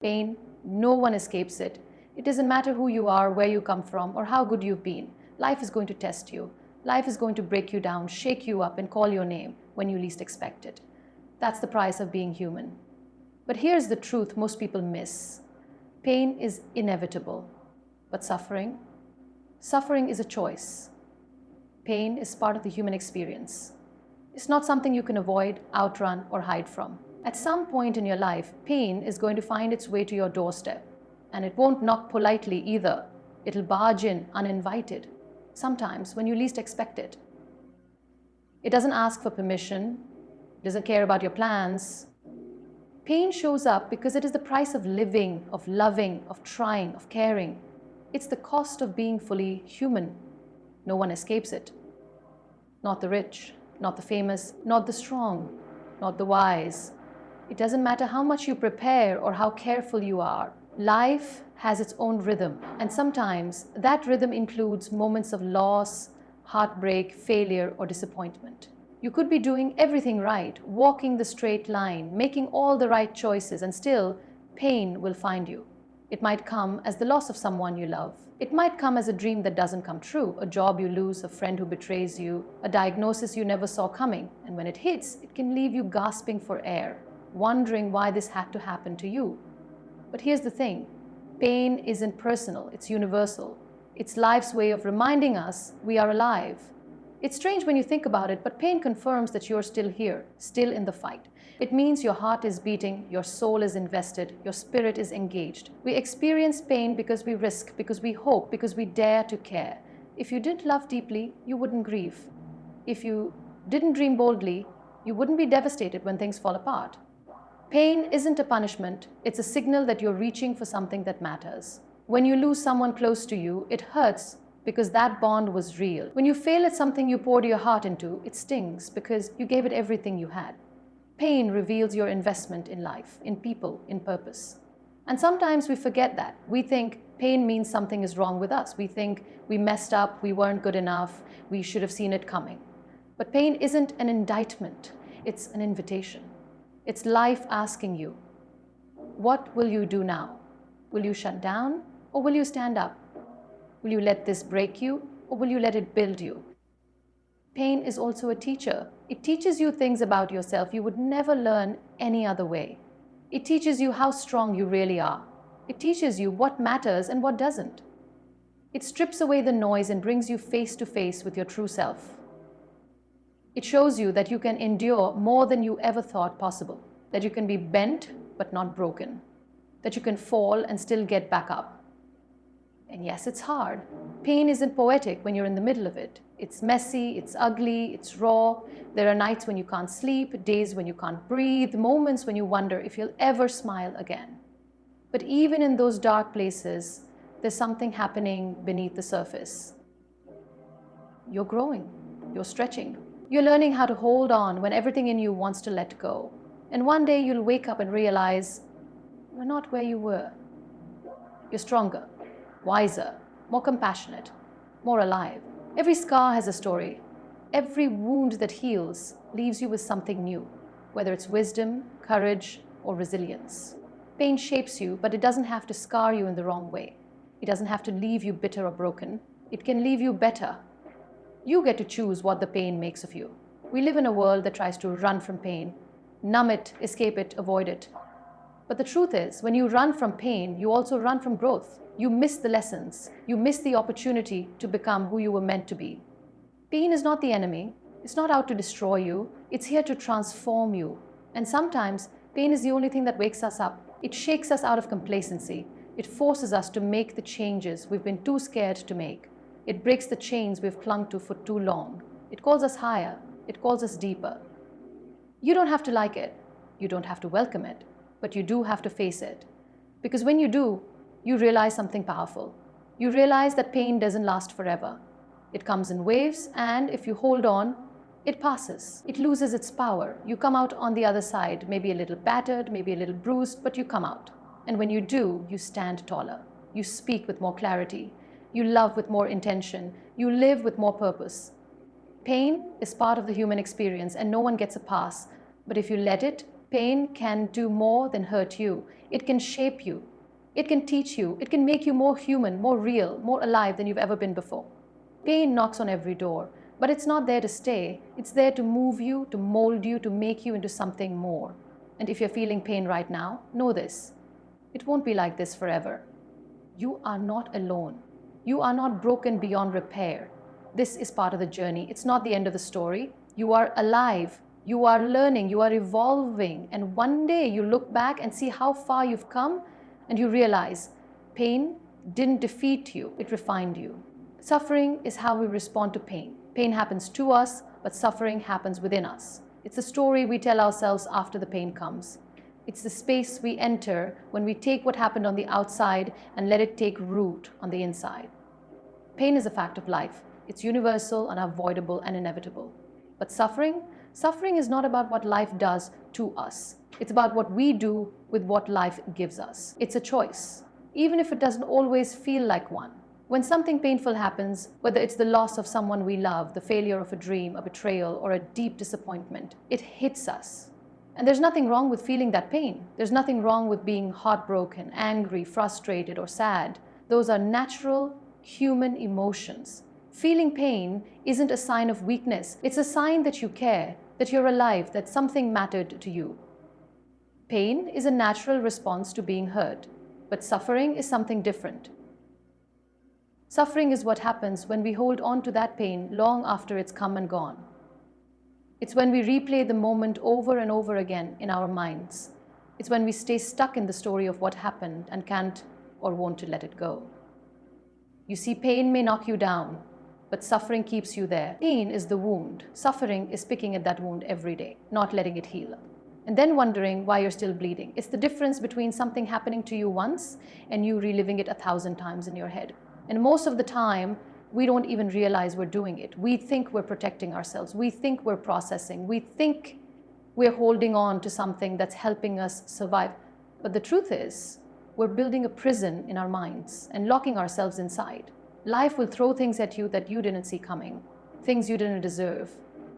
Pain, no one escapes it. It doesn't matter who you are, where you come from, or how good you've been. Life is going to test you. Life is going to break you down, shake you up, and call your name when you least expect it. That's the price of being human. But here's the truth most people miss. Pain is inevitable. But suffering? Suffering is a choice. Pain is part of the human experience. It's not something you can avoid, outrun, or hide from. At some point in your life, pain is going to find its way to your doorstep. And it won't knock politely either. It'll barge in uninvited, sometimes when you least expect it. It doesn't ask for permission, doesn't care about your plans. Pain shows up because it is the price of living, of loving, of trying, of caring. It's the cost of being fully human. No one escapes it. Not the rich, not the famous, not the strong, not the wise. It doesn't matter how much you prepare or how careful you are. Life has its own rhythm, and sometimes that rhythm includes moments of loss, heartbreak, failure, or disappointment. You could be doing everything right, walking the straight line, making all the right choices, and still, pain will find you. It might come as the loss of someone you love. It might come as a dream that doesn't come true, a job you lose, a friend who betrays you, a diagnosis you never saw coming. And when it hits, it can leave you gasping for air, wondering why this had to happen to you. But here's the thing, pain isn't personal, it's universal. It's life's way of reminding us we are alive. It's strange when you think about it, but pain confirms that you're still here, still in the fight. It means your heart is beating, your soul is invested, your spirit is engaged. We experience pain because we risk, because we hope, because we dare to care. If you didn't love deeply, you wouldn't grieve. If you didn't dream boldly, you wouldn't be devastated when things fall apart. Pain isn't a punishment, it's a signal that you're reaching for something that matters. When you lose someone close to you, it hurts because that bond was real. When you fail at something you poured your heart into, it stings because you gave it everything you had. Pain reveals your investment in life, in people, in purpose. And sometimes we forget that. We think pain means something is wrong with us. We think we messed up, we weren't good enough, we should have seen it coming. But pain isn't an indictment, it's an invitation. It's life asking you, what will you do now? Will you shut down or will you stand up? Will you let this break you or will you let it build you? Pain is also a teacher. It teaches you things about yourself you would never learn any other way. It teaches you how strong you really are. It teaches you what matters and what doesn't. It strips away the noise and brings you face to face with your true self. It shows you that you can endure more than you ever thought possible, that you can be bent but not broken, that you can fall and still get back up. And yes, it's hard. Pain isn't poetic when you're in the middle of it. It's messy, it's ugly, it's raw. There are nights when you can't sleep, days when you can't breathe, moments when you wonder if you'll ever smile again. But even in those dark places, there's something happening beneath the surface. You're growing, you're stretching. You're learning how to hold on when everything in you wants to let go. And one day you'll wake up and realize you're not where you were. You're stronger, wiser, more compassionate, more alive. Every scar has a story. Every wound that heals leaves you with something new, whether it's wisdom, courage, or resilience. Pain shapes you, but it doesn't have to scar you in the wrong way. It doesn't have to leave you bitter or broken. It can leave you better. You get to choose what the pain makes of you. We live in a world that tries to run from pain, numb it, escape it, avoid it. But the truth is, when you run from pain, you also run from growth. You miss the lessons. You miss the opportunity to become who you were meant to be. Pain is not the enemy. It's not out to destroy you. It's here to transform you. And sometimes, pain is the only thing that wakes us up. It shakes us out of complacency. It forces us to make the changes we've been too scared to make. It breaks the chains we've clung to for too long. It calls us higher. It calls us deeper. You don't have to like it. You don't have to welcome it. But you do have to face it. Because when you do, you realize something powerful. You realize that pain doesn't last forever. It comes in waves, and if you hold on, it passes. It loses its power. You come out on the other side, maybe a little battered, maybe a little bruised, but you come out. And when you do, you stand taller. You speak with more clarity. You love with more intention. You live with more purpose. Pain is part of the human experience and no one gets a pass. But if you let it, Pain can do more than hurt you. It can shape you. It can teach you. It can make you more human, more real, more alive than you've ever been before. Pain knocks on every door, but it's not there to stay. It's there to move you, to mold you, to make you into something more. And if you're feeling pain right now, know this. It won't be like this forever. You are not alone. You are not broken beyond repair. This is part of the journey. It's not the end of the story. You are alive. You are learning. You are evolving. And one day you look back and see how far you've come, and you realize pain didn't defeat you. It refined you. Suffering is how we respond to pain. Pain happens to us, but suffering happens within us. It's the story we tell ourselves after the pain comes. It's the space we enter when we take what happened on the outside and let it take root on the inside. Pain is a fact of life. It's universal, unavoidable, and inevitable. But suffering is not about what life does to us. It's about what we do with what life gives us. It's a choice, even if it doesn't always feel like one. When something painful happens, whether it's the loss of someone we love, the failure of a dream, a betrayal, or a deep disappointment, it hits us. And there's nothing wrong with feeling that pain. There's nothing wrong with being heartbroken, angry, frustrated, or sad. Those are natural human emotions. Feeling pain isn't a sign of weakness. It's a sign that you care, that you're alive, that something mattered to you. Pain is a natural response to being hurt, but suffering is something different. Suffering is what happens when we hold on to that pain long after it's come and gone. It's when we replay the moment over and over again in our minds. It's when we stay stuck in the story of what happened and can't or won't let it go. You see, pain may knock you down, but suffering keeps you there. Pain is the wound. Suffering is picking at that wound every day, not letting it heal, and then wondering why you're still bleeding. It's the difference between something happening to you once and you reliving it 1,000 times in your head. And most of the time, we don't even realize we're doing it. We think we're protecting ourselves. We think we're processing. We think we're holding on to something that's helping us survive. But the truth is, we're building a prison in our minds and locking ourselves inside. Life will throw things at you that you didn't see coming, things you didn't deserve,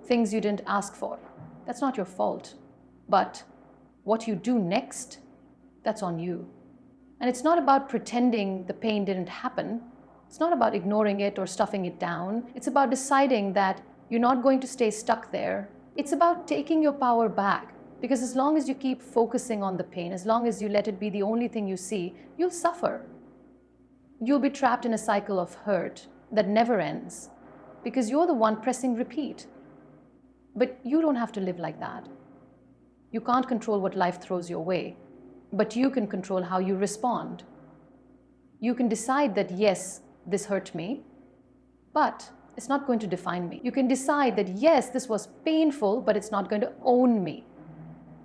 things you didn't ask for. That's not your fault. But what you do next, that's on you. And it's not about pretending the pain didn't happen. It's not about ignoring it or stuffing it down. It's about deciding that you're not going to stay stuck there. It's about taking your power back. Because as long as you keep focusing on the pain, as long as you let it be the only thing you see, you'll suffer. You'll be trapped in a cycle of hurt that never ends because you're the one pressing repeat. But you don't have to live like that. You can't control what life throws your way, but you can control how you respond. You can decide that, yes, this hurt me, but it's not going to define me. You can decide that, yes, this was painful, but it's not going to own me.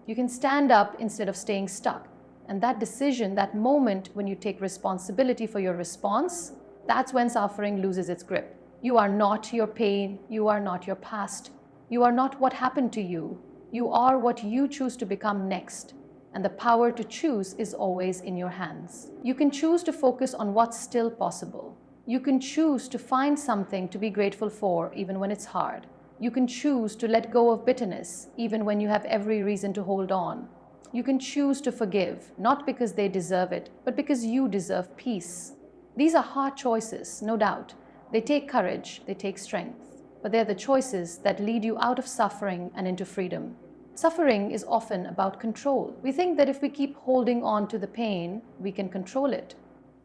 You can stand up instead of staying stuck. And that decision, that moment when you take responsibility for your response, that's when suffering loses its grip. You are not your pain. You are not your past. You are not what happened to you. You are what you choose to become next. And the power to choose is always in your hands. You can choose to focus on what's still possible. You can choose to find something to be grateful for even when it's hard. You can choose to let go of bitterness even when you have every reason to hold on. You can choose to forgive, not because they deserve it, but because you deserve peace. These are hard choices, no doubt. They take courage, they take strength, but they're the choices that lead you out of suffering and into freedom. Suffering is often about control. We think that if we keep holding on to the pain, we can control it.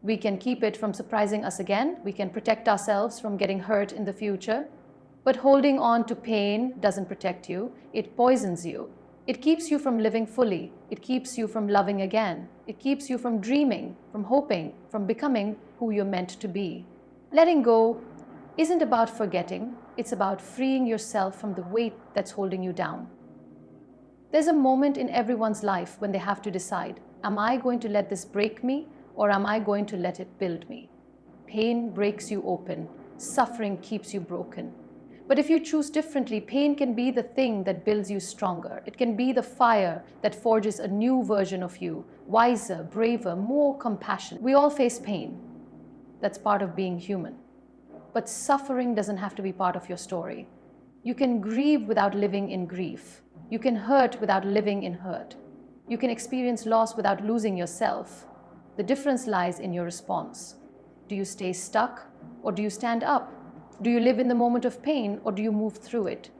We can keep it from surprising us again. We can protect ourselves from getting hurt in the future. But holding on to pain doesn't protect you. It poisons you. It keeps you from living fully. It keeps you from loving again. It keeps you from dreaming, from hoping, from becoming who you're meant to be. Letting go isn't about forgetting. It's about freeing yourself from the weight that's holding you down. There's a moment in everyone's life when they have to decide, am I going to let this break me or am I going to let it build me? Pain breaks you open. Suffering keeps you broken. But if you choose differently, pain can be the thing that builds you stronger. It can be the fire that forges a new version of you, wiser, braver, more compassionate. We all face pain. That's part of being human. But suffering doesn't have to be part of your story. You can grieve without living in grief. You can hurt without living in hurt. You can experience loss without losing yourself. The difference lies in your response. Do you stay stuck or do you stand up? Do you live in the moment of pain or do you move through it?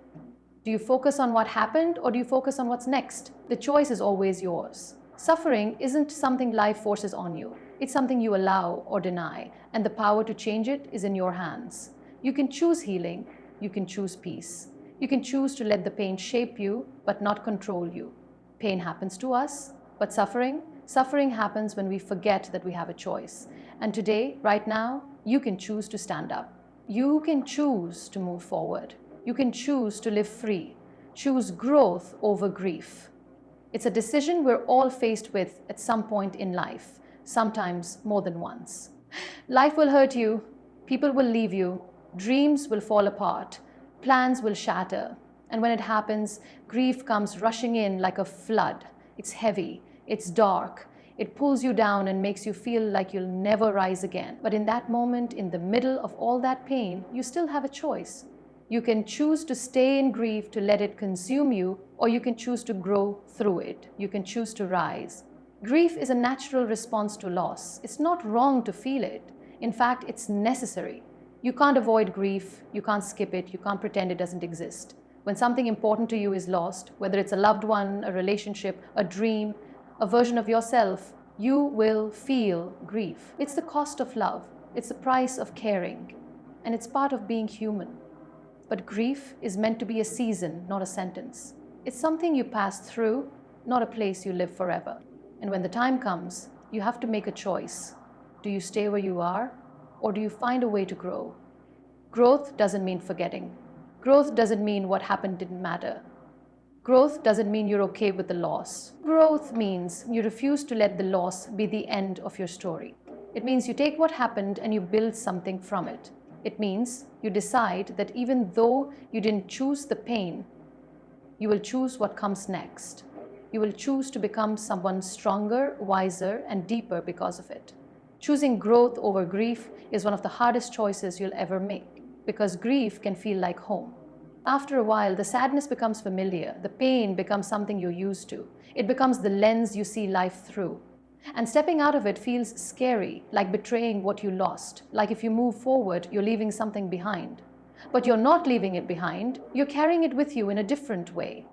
Do you focus on what happened or do you focus on what's next? The choice is always yours. Suffering isn't something life forces on you. It's something you allow or deny, and the power to change it is in your hands. You can choose healing. You can choose peace. You can choose to let the pain shape you, but not control you. Pain happens to us, but suffering happens when we forget that we have a choice. And today, right now, you can choose to stand up. You can choose to move forward. You can choose to live free. Choose growth over grief. It's a decision we're all faced with at some point in life, sometimes more than once. Life will hurt you, people will leave you, dreams will fall apart, plans will shatter, and when it happens, grief comes rushing in like a flood. It's heavy, it's dark, it pulls you down and makes you feel like you'll never rise again. But in that moment, in the middle of all that pain, you still have a choice. You can choose to stay in grief to let it consume you, or you can choose to grow through it. You can choose to rise. Grief is a natural response to loss. It's not wrong to feel it. In fact, it's necessary. You can't avoid grief, you can't skip it, you can't pretend it doesn't exist. When something important to you is lost, whether it's a loved one, a relationship, a dream, a version of yourself, you will feel grief. It's the cost of love. It's the price of caring. And it's part of being human. But grief is meant to be a season, not a sentence. It's something you pass through, not a place you live forever. And when the time comes, you have to make a choice. Do you stay where you are, or do you find a way to grow? Growth doesn't mean forgetting. Growth doesn't mean what happened didn't matter. Growth doesn't mean you're okay with the loss. Growth means you refuse to let the loss be the end of your story. It means you take what happened and you build something from it. It means you decide that even though you didn't choose the pain, you will choose what comes next. You will choose to become someone stronger, wiser, and deeper because of it. Choosing growth over grief is one of the hardest choices you'll ever make, because grief can feel like home. After a while, the sadness becomes familiar. The pain becomes something you're used to. It becomes the lens you see life through. And stepping out of it feels scary, like betraying what you lost. Like if you move forward, you're leaving something behind. But you're not leaving it behind. You're carrying it with you in a different way.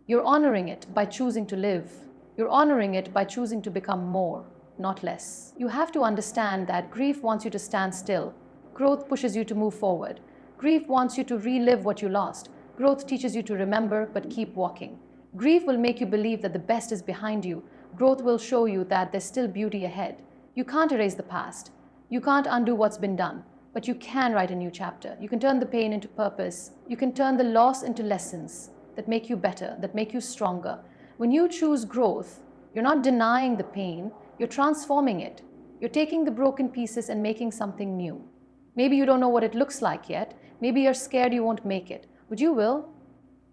You're honoring it by choosing to live. You're honoring it by choosing to become more, not less. You have to understand that grief wants you to stand still. Growth pushes you to move forward. Grief wants you to relive what you lost. Growth teaches you to remember but keep walking. Grief will make you believe that the best is behind you. Growth will show you that there's still beauty ahead. You can't erase the past. You can't undo what's been done, but you can write a new chapter. You can turn the pain into purpose. You can turn the loss into lessons that make you better, that make you stronger. When you choose growth, you're not denying the pain, you're transforming it. You're taking the broken pieces and making something new. Maybe you don't know what it looks like yet. Maybe you're scared you won't make it, but you will.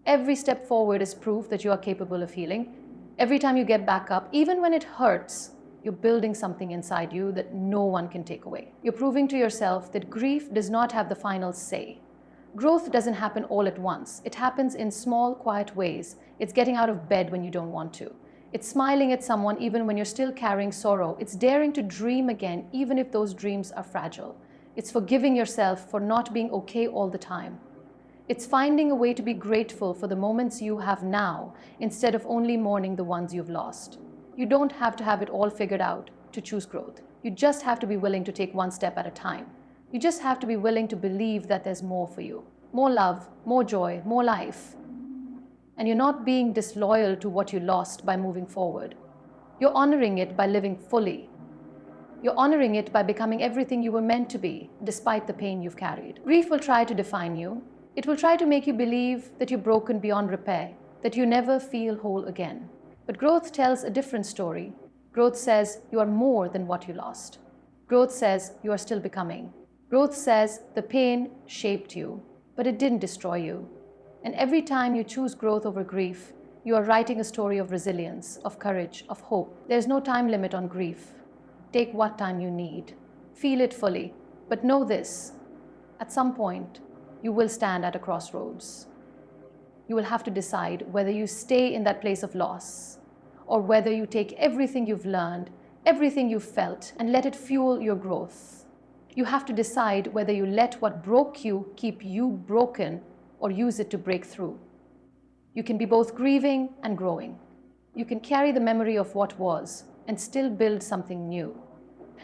Every step forward is proof that you are capable of healing. Every time you get back up, even when it hurts, you're building something inside you that no one can take away. You're proving to yourself that grief does not have the final say. Growth doesn't happen all at once. It happens in small, quiet ways. It's getting out of bed when you don't want to. It's smiling at someone even when you're still carrying sorrow. It's daring to dream again, even if those dreams are fragile. It's forgiving yourself for not being okay all the time. It's finding a way to be grateful for the moments you have now instead of only mourning the ones you've lost. You don't have to have it all figured out to choose growth. You just have to be willing to take one step at a time. You just have to be willing to believe that there's more for you. More love, more joy, more life. And you're not being disloyal to what you lost by moving forward. You're honoring it by living fully. You're honoring it by becoming everything you were meant to be, despite the pain you've carried. Grief will try to define you. It will try to make you believe that you're broken beyond repair, that you never feel whole again. But growth tells a different story. Growth says you are more than what you lost. Growth says you are still becoming. Growth says the pain shaped you, but it didn't destroy you. And every time you choose growth over grief, you are writing a story of resilience, of courage, of hope. There's no time limit on grief. Take what time you need. Feel it fully. But know this, at some point, you will stand at a crossroads. You will have to decide whether you stay in that place of loss or whether you take everything you've learned, everything you've felt, and let it fuel your growth. You have to decide whether you let what broke you keep you broken or use it to break through. You can be both grieving and growing. You can carry the memory of what was and still build something new.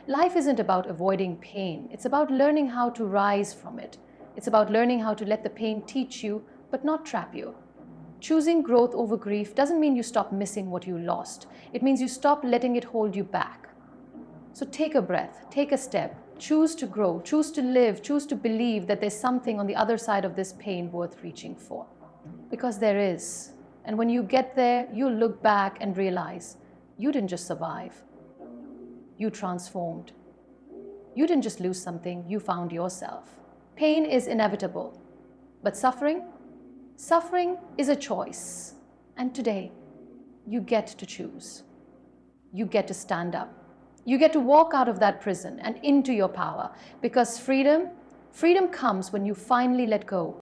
Life isn't about avoiding pain. It's about learning how to rise from it. It's about learning how to let the pain teach you, but not trap you. Choosing growth over grief doesn't mean you stop missing what you lost. It means you stop letting it hold you back. So take a breath, take a step, choose to grow, choose to live, choose to believe that there's something on the other side of this pain worth reaching for. Because there is. And when you get there, you'll look back and realize you didn't just survive. You transformed. You didn't just lose something, you found yourself. Pain is inevitable, but suffering is a choice. And today, you get to choose. You get to stand up. You get to walk out of that prison and into your power, because freedom comes when you finally let go